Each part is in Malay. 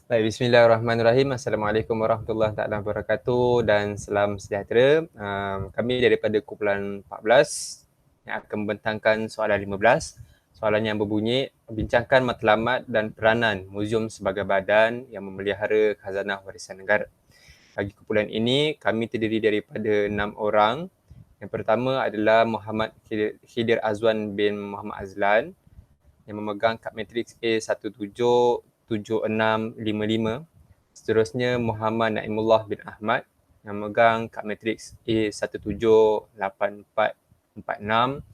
Baik, bismillahirrahmanirrahim. Assalamualaikum warahmatullahi taala wabarakatuh dan salam sejahtera. Kami daripada kumpulan 14 yang akan membentangkan soalan 15. Soalan yang berbunyi, bincangkan matlamat dan peranan muzium sebagai badan yang memelihara khazanah warisan negara. Bagi kumpulan ini, kami terdiri daripada 6 orang. Yang pertama adalah Muhammad Khidir Azwan bin Muhammad Azlan yang memegang kad matriks A177655. Seterusnya Muhammad Naimullah bin Ahmad yang memegang kad matriks A178446.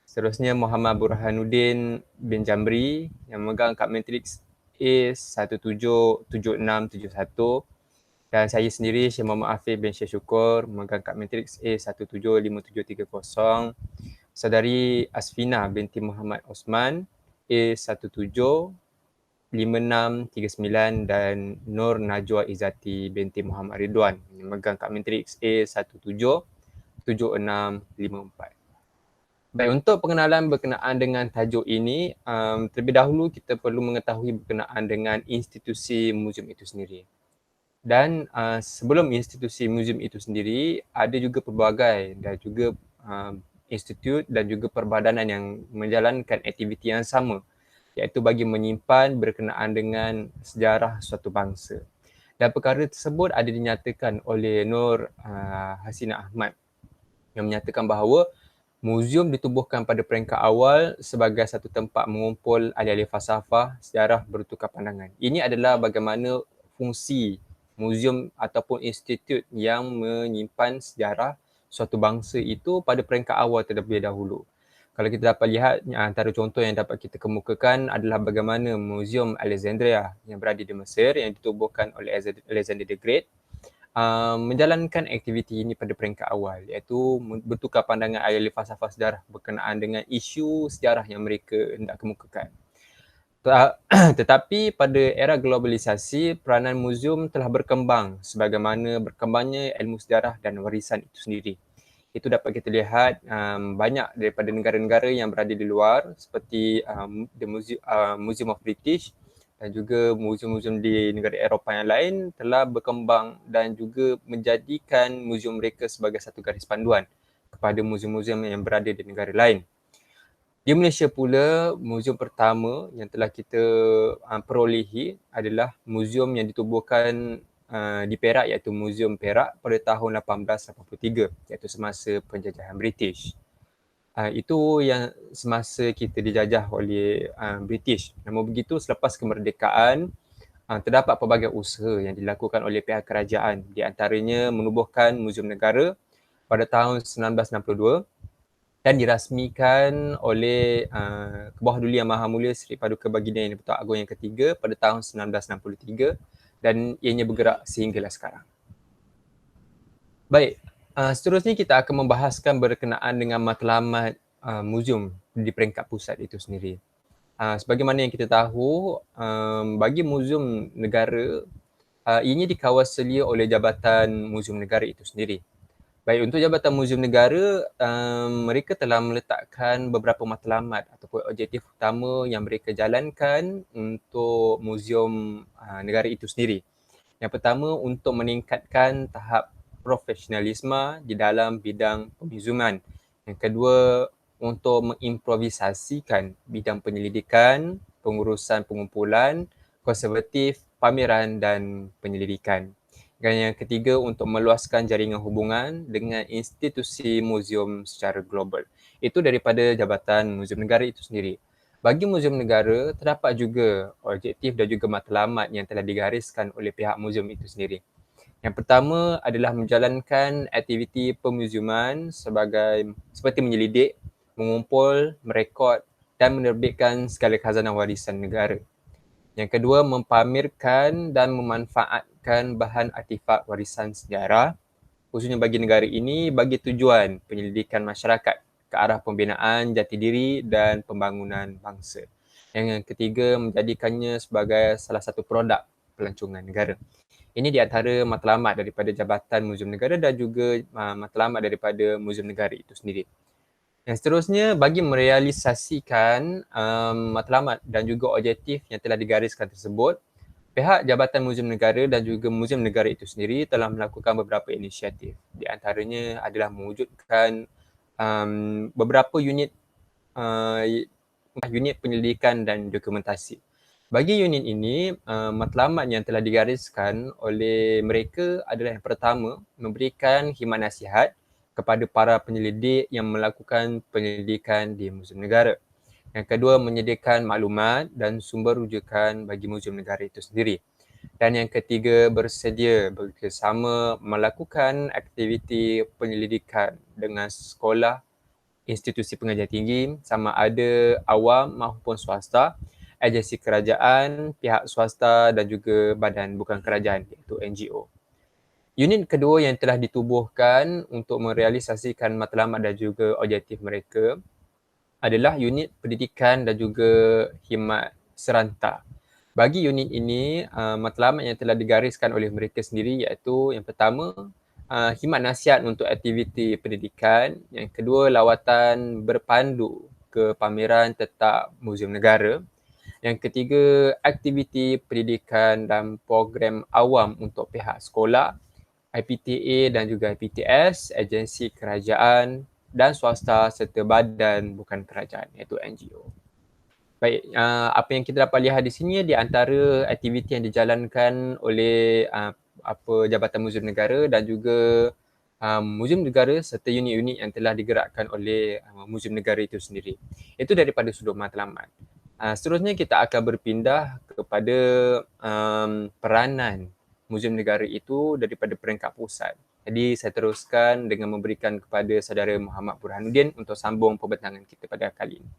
Seterusnya Muhammad Burhanuddin bin Jamri yang memegang kad matriks A177671. Dan saya sendiri Syekh Muhammad Afif bin Syekh Syukur memegang kad matriks A175730. Saudari Asfina binti Muhammad Osman A175639 dan Nur Najwa Izzati binti Muhammad Ridwan yang memegang kad matriks A177654. Baik, untuk pengenalan berkenaan dengan tajuk ini, terlebih dahulu kita perlu mengetahui berkenaan dengan institusi muzium itu sendiri. Dan sebelum institusi muzium itu sendiri, ada juga pelbagai dan juga institut dan juga perbadanan yang menjalankan aktiviti yang sama, iaitu bagi menyimpan berkenaan dengan sejarah suatu bangsa. Dan perkara tersebut ada dinyatakan oleh Nur Hasina Ahmad yang menyatakan bahawa muzium ditubuhkan pada peringkat awal sebagai satu tempat mengumpul ahli-ahli falsafah, sejarah, bertukar pandangan. Ini adalah bagaimana fungsi muzium ataupun institut yang menyimpan sejarah suatu bangsa itu pada peringkat awal terlebih dahulu. Kalau kita dapat lihat, antara contoh yang dapat kita kemukakan adalah bagaimana Muzium Alexandria yang berada di Mesir yang ditubuhkan oleh Alexander the Great menjalankan aktiviti ini pada peringkat awal, iaitu bertukar pandangan ahli falsafah sejarah berkenaan dengan isu sejarah yang mereka hendak kemukakan. Tetapi pada era globalisasi, peranan muzium telah berkembang sebagaimana berkembangnya ilmu sejarah dan warisan itu sendiri. Itu dapat kita lihat banyak daripada negara-negara yang berada di luar seperti the Museum of British dan juga muzium-muzium di negara Eropah yang lain telah berkembang dan juga menjadikan muzium mereka sebagai satu garis panduan kepada muzium-muzium yang berada di negara lain. Di Malaysia pula, muzium pertama yang telah kita perolehi adalah muzium yang ditubuhkan di Perak, iaitu Muzium Perak pada tahun 1883, iaitu semasa penjajahan British. Itu yang semasa kita dijajah oleh British. Namun begitu, selepas kemerdekaan, terdapat pelbagai usaha yang dilakukan oleh pihak kerajaan, di antaranya menubuhkan Muzium Negara pada tahun 1962 dan dirasmikan oleh Kebawahduli Yang Maha Mulia Seri Paduka Baginda Yang Dipertuan Agong yang ketiga pada tahun 1963 dan ianya bergerak sehinggalah sekarang. Baik, seterusnya kita akan membahaskan berkenaan dengan matlamat muzium di peringkat pusat itu sendiri. Sebagaimana yang kita tahu, bagi muzium negara, ianya dikawal oleh Jabatan Muzium Negara itu sendiri. Baik, untuk Jabatan Muzium Negara, mereka telah meletakkan beberapa matlamat ataupun objektif utama yang mereka jalankan untuk Muzium Negara itu sendiri. Yang pertama, untuk meningkatkan tahap profesionalisme di dalam bidang pemuziuman. Yang kedua, untuk mengimprovisasikan bidang penyelidikan, pengurusan pengumpulan, konservatif, pameran dan penyelidikan. Dan yang ketiga, untuk meluaskan jaringan hubungan dengan institusi muzium secara global. Itu daripada Jabatan Muzium Negara itu sendiri. Bagi Muzium Negara, terdapat juga objektif dan juga matlamat yang telah digariskan oleh pihak muzium itu sendiri. Yang pertama adalah menjalankan aktiviti pemuziuman seperti menyelidik, mengumpul, merekod dan menerbitkan segala khazanah warisan negara. Yang kedua, mempamerkan dan memanfaatkan bahan artifak warisan sejarah, khususnya bagi negara ini bagi tujuan penyelidikan masyarakat ke arah pembinaan jati diri dan pembangunan bangsa. Yang ketiga, menjadikannya sebagai salah satu produk pelancongan negara. Ini di antara matlamat daripada Jabatan Muzium Negara dan juga matlamat daripada Muzium Negara itu sendiri. Yang seterusnya, bagi merealisasikan matlamat dan juga objektif yang telah digariskan tersebut, Pihak Jabatan Muzium Negara dan juga Muzium Negara itu sendiri telah melakukan beberapa inisiatif. Di antaranya adalah mewujudkan beberapa unit unit penyelidikan dan dokumentasi. Bagi unit ini, matlamat yang telah digariskan oleh mereka adalah yang pertama, memberikan khidmat nasihat kepada para penyelidik yang melakukan penyelidikan di Muzium Negara. Yang kedua, menyediakan maklumat dan sumber rujukan bagi Muzium Negara itu sendiri. Dan yang ketiga, bersedia bekerjasama melakukan aktiviti penyelidikan dengan sekolah, institusi pengajian tinggi, sama ada awam maupun swasta, agensi kerajaan, pihak swasta dan juga badan bukan kerajaan iaitu NGO. Unit kedua yang telah ditubuhkan untuk merealisasikan matlamat dan juga objektif mereka adalah unit pendidikan dan juga khidmat seranta. Bagi unit ini, matlamat yang telah digariskan oleh mereka sendiri iaitu yang pertama, khidmat nasihat untuk aktiviti pendidikan. Yang kedua, lawatan berpandu ke pameran tetap Muzium Negara. Yang ketiga, aktiviti pendidikan dan program awam untuk pihak sekolah, IPTA dan juga IPTS, agensi kerajaan dan swasta serta badan bukan kerajaan iaitu NGO. Baik, apa yang kita dapat lihat di sini di antara aktiviti yang dijalankan oleh Jabatan Muzium Negara dan juga Muzium Negara serta unit-unit yang telah digerakkan oleh Muzium Negara itu sendiri. Itu daripada sudut matlamat. Seterusnya kita akan berpindah kepada peranan Muzium Negara itu daripada peringkat pusat. Jadi saya teruskan dengan memberikan kepada saudara Muhammad Burhanuddin untuk sambung perbincangan kita pada kali ini.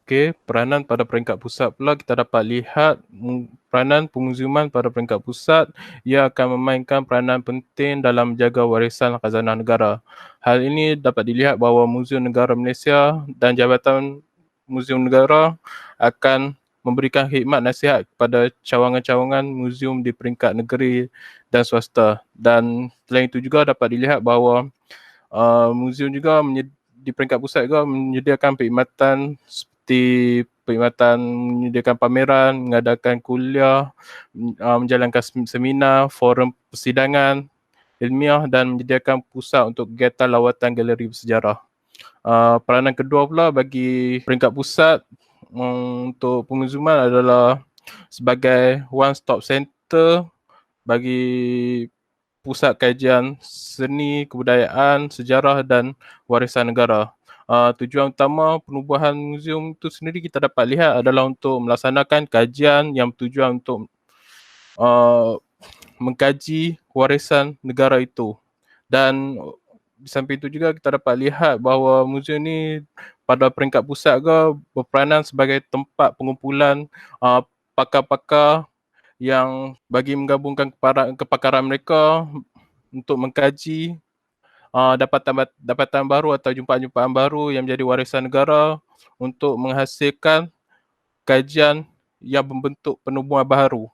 Okey, peranan pada peringkat pusat pula kita dapat lihat peranan penguziuman pada peringkat pusat, ia akan memainkan peranan penting dalam menjaga warisan khazanah negara. Hal ini dapat dilihat bahawa Muzium Negara Malaysia dan Jabatan Muzium Negara akan memberikan khidmat nasihat kepada cawangan-cawangan muzium di peringkat negeri dan swasta. Dan selain itu juga dapat dilihat bahawa muzium juga di peringkat pusat juga menyediakan perkhidmatan seperti perkhidmatan menyediakan pameran, mengadakan kuliah, menjalankan seminar, forum persidangan ilmiah dan menyediakan pusat untuk kegiatan lawatan galeri bersejarah. Peranan kedua pula bagi peringkat pusat untuk penguziuman adalah sebagai one stop center bagi pusat kajian seni, kebudayaan, sejarah dan warisan negara. Tujuan utama penubuhan muzium itu sendiri kita dapat lihat adalah untuk melaksanakan kajian yang bertujuan untuk mengkaji warisan negara itu. Dan di samping itu juga kita dapat lihat bahawa muzium ni pada peringkat pusat juga berperanan sebagai tempat pengumpulan pakar-pakar yang bagi menggabungkan kepakaran mereka untuk mengkaji dapatan baru atau jumpaan-jumpaan baru yang menjadi warisan negara untuk menghasilkan kajian yang membentuk penubuhan baharu.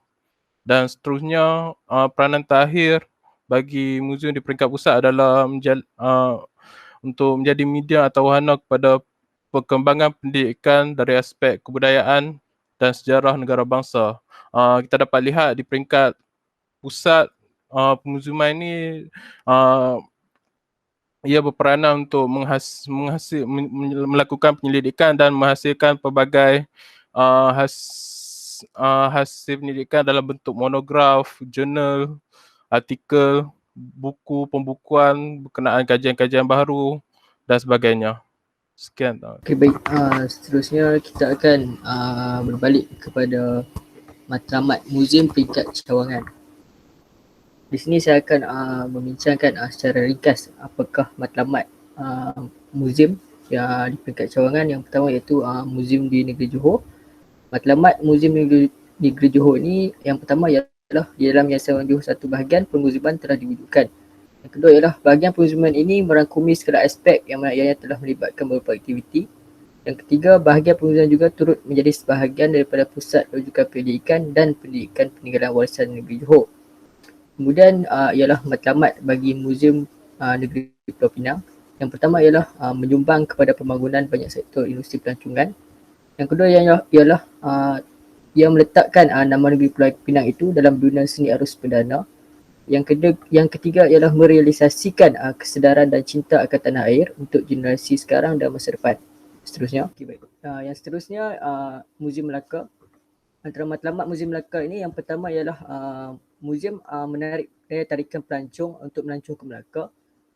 Dan seterusnya, peranan terakhir bagi muzium di peringkat pusat adalah untuk menjadi media atau wahana kepada perkembangan pendidikan dari aspek kebudayaan dan sejarah negara bangsa. Kita dapat lihat di peringkat pusat, penguziuman ini ia berperanan untuk melakukan penyelidikan dan menghasilkan pelbagai hasil penyelidikan dalam bentuk monograf, jurnal, artikel, buku, pembukuan berkenaan kajian-kajian baru dan sebagainya. Sekian. Okey, baik. Seterusnya kita akan berbalik kepada matlamat Muzium Peringkat Cawangan. Di sini saya akan membincangkan secara ringkas apakah matlamat muzium yang di peringkat cawangan. Yang pertama iaitu muzium di Negeri Johor. Matlamat muzium Negeri Johor ni yang pertama ialah di dalam Yayasan Johor satu bahagian penguziuman telah diwujudkan. Yang kedua ialah bahagian penguziuman ini merangkumi segala aspek yang mana telah melibatkan beberapa aktiviti. Yang ketiga, bahagian penguziuman juga turut menjadi sebahagian daripada pusat rujukan pendidikan dan pendidikan peninggalan warisan Negeri Johor. Kemudian ialah matlamat bagi Muzium Negeri Pulau Pinang. Yang pertama ialah menyumbang kepada pembangunan banyak sektor industri pelancongan. Yang kedua ialah Ia meletakkan nama negeri Pulau Pinang itu dalam dunia seni arus perdana. Yang ketiga ialah merealisasikan kesedaran dan cinta akan tanah air untuk generasi sekarang dan masa depan. Seterusnya, yang seterusnya Muzium Melaka. Antara matlamat Muzium Melaka ini, yang pertama ialah muzium menarik daya tarikan pelancong untuk melancong ke Melaka.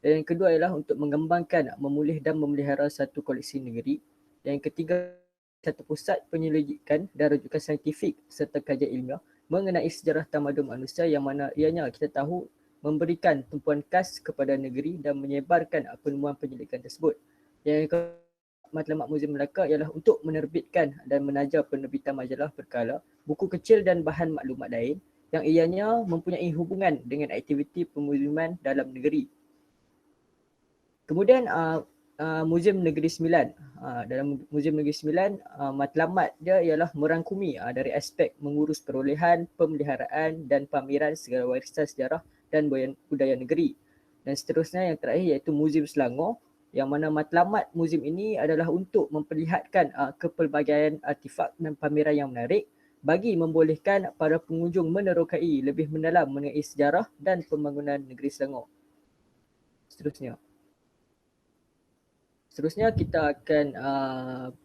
Dan yang kedua ialah untuk mengembangkan, memulih dan memelihara satu koleksi negeri. Dan yang ketiga, satu pusat penyelidikan dan rujukan saintifik serta kajian ilmiah mengenai sejarah tamadun manusia, yang mana ianya kita tahu memberikan tumpuan khas kepada negeri dan menyebarkan penemuan penyelidikan tersebut. Yang matlamat Muzium Melaka ialah untuk menerbitkan dan menajar penerbitan majalah berkala, buku kecil dan bahan maklumat lain yang ianya mempunyai hubungan dengan aktiviti pemuziuman dalam negeri. Kemudian Muzium Negeri Sembilan. Dalam Muzium Negeri Sembilan, matlamat dia ialah merangkumi dari aspek mengurus perolehan, pemeliharaan dan pameran segala warisan sejarah dan budaya negeri. Dan seterusnya yang terakhir iaitu Muzium Selangor, yang mana matlamat muzium ini adalah untuk memperlihatkan kepelbagaian artifak dan pameran yang menarik bagi membolehkan para pengunjung menerokai lebih mendalam mengenai sejarah dan pembangunan negeri Selangor. Seterusnya kita akan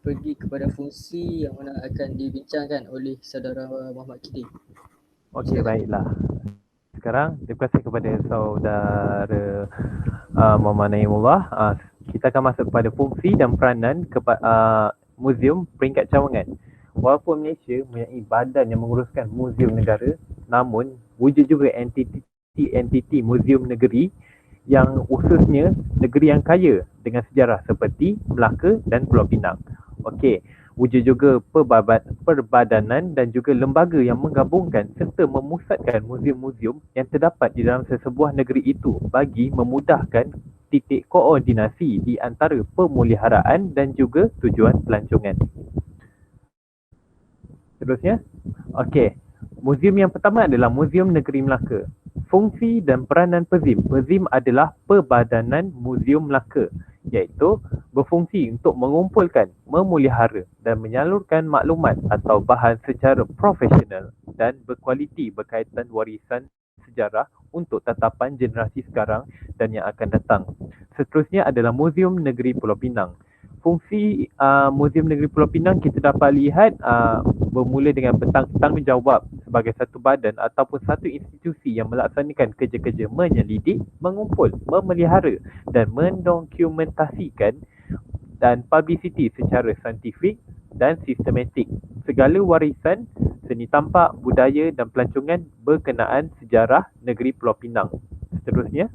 pergi kepada fungsi yang mana akan dibincangkan oleh saudara Muhammad Kidin. Okey, baiklah. Sekarang terima kasih kepada saudara Muhammad Naimullah. Kita akan masuk kepada fungsi dan peranan Muzium Peringkat Cawangan. Walaupun Malaysia mempunyai badan yang menguruskan muzium negara, namun wujud juga entiti muzium negeri yang khususnya negeri yang kaya dengan sejarah seperti Melaka dan Pulau Pinang. Okey, wujud juga perbadanan dan juga lembaga yang menggabungkan serta memusatkan muzium-muzium yang terdapat di dalam sesebuah negeri itu bagi memudahkan titik koordinasi di antara pemeliharaan dan juga tujuan pelancongan. Seterusnya, okey. Muzium yang pertama adalah Muzium Negeri Melaka. Fungsi dan peranan PEZIM. PEZIM adalah Perbadanan Muzium Melaka, iaitu berfungsi untuk mengumpulkan, memelihara dan menyalurkan maklumat atau bahan secara profesional dan berkualiti berkaitan warisan sejarah untuk tatapan generasi sekarang dan yang akan datang. Seterusnya adalah Muzium Negeri Pulau Pinang. Fungsi Muzium Negeri Pulau Pinang kita dapat lihat bermula dengan bertanggungjawab sebagai satu badan ataupun satu institusi yang melaksanakan kerja-kerja menyelidik, mengumpul, memelihara dan mendokumentasikan dan publicity secara saintifik dan sistematik segala warisan seni tampak, budaya dan pelancongan berkenaan sejarah negeri Pulau Pinang. Seterusnya,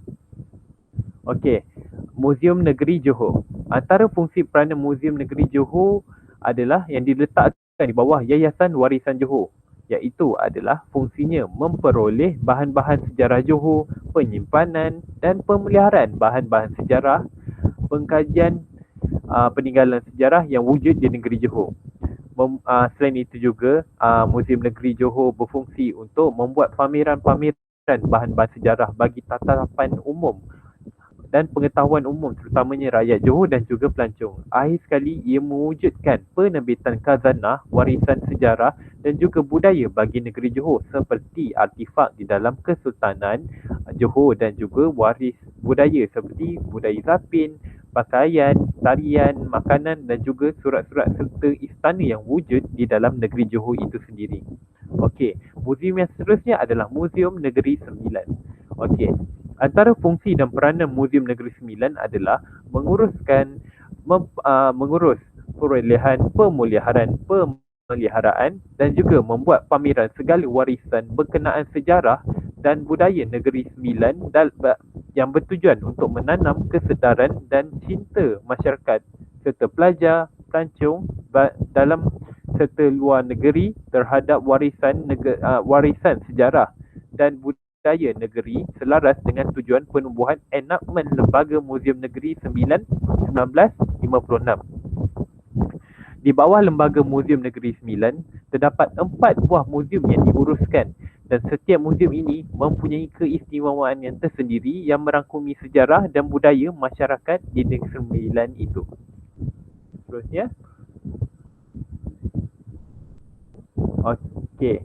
okey, Muzium Negeri Johor. Antara fungsi peranan Muzium Negeri Johor adalah yang diletakkan di bawah Yayasan Warisan Johor, iaitu adalah fungsinya memperoleh bahan-bahan sejarah Johor, penyimpanan dan pemeliharaan bahan-bahan sejarah, pengkajian peninggalan sejarah yang wujud di negeri Johor. Selain itu juga, Muzium Negeri Johor berfungsi untuk membuat pameran-pameran bahan-bahan sejarah bagi tatapan umum dan pengetahuan umum, terutamanya rakyat Johor dan juga pelancong. Akhir sekali, ia mewujudkan penerbitan khazanah warisan sejarah dan juga budaya bagi negeri Johor seperti artifak di dalam Kesultanan Johor dan juga waris budaya seperti budaya Zapin, pakaian, tarian, makanan dan juga surat-surat serta istana yang wujud di dalam negeri Johor itu sendiri. Okey, muzium yang seterusnya adalah Muzium Negeri Sembilan. Okey, antara fungsi dan peranan Muzium Negeri Sembilan adalah mengurus perolehan, pemeliharaan dan juga membuat pameran segala warisan berkenaan sejarah dan budaya Negeri Sembilan yang bertujuan untuk menanam kesedaran dan cinta masyarakat serta pelajar, pelancong dalam serta luar negeri terhadap warisan sejarah dan budaya negeri selaras dengan tujuan penubuhan enakmen Lembaga Muzium Negeri 1956. Di bawah Lembaga Muzium Negeri 9, terdapat 4 buah muzium yang diuruskan dan setiap muzium ini mempunyai keistimewaan yang tersendiri yang merangkumi sejarah dan budaya masyarakat di Negeri 9 itu. Seterusnya, Okey.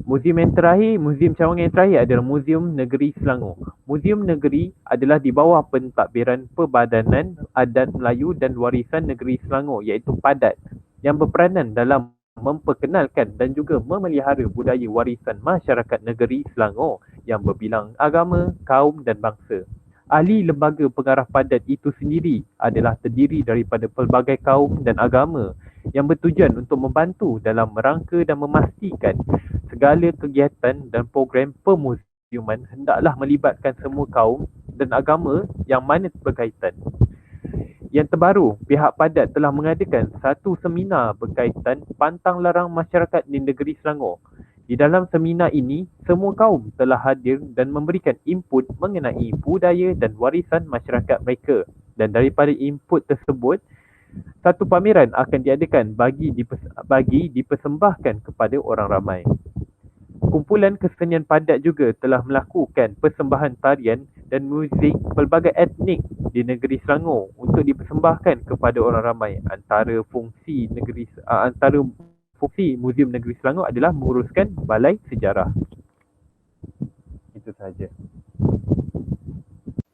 Muzium yang terakhir, muzium cawangan yang terakhir adalah Muzium Negeri Selangor. Muzium Negeri adalah di bawah pentadbiran Perbadanan Adat Melayu dan Warisan Negeri Selangor iaitu PADAT yang berperanan dalam memperkenalkan dan juga memelihara budaya warisan masyarakat negeri Selangor yang berbilang agama, kaum dan bangsa. Ahli lembaga pengarah PADAT itu sendiri adalah terdiri daripada pelbagai kaum dan agama yang bertujuan untuk membantu dalam merangka dan memastikan segala kegiatan dan program pemuziuman hendaklah melibatkan semua kaum dan agama yang mana berkaitan. Yang terbaru, pihak PADAT telah mengadakan satu seminar berkaitan pantang larang masyarakat di negeri Selangor. Di dalam seminar ini, semua kaum telah hadir dan memberikan input mengenai budaya dan warisan masyarakat mereka. Dan daripada input tersebut, satu pameran akan diadakan bagi dipersembahkan kepada orang ramai. Kumpulan kesenian PADAT juga telah melakukan persembahan tarian dan muzik pelbagai etnik di negeri Selangor untuk dipersembahkan kepada orang ramai. Antara fungsi Muzium Negeri Selangor adalah menguruskan balai sejarah. Itu sahaja.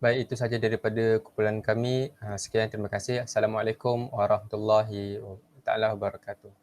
Baik, itu sahaja daripada kumpulan kami. Sekian, terima kasih. Assalamualaikum warahmatullahi wabarakatuh.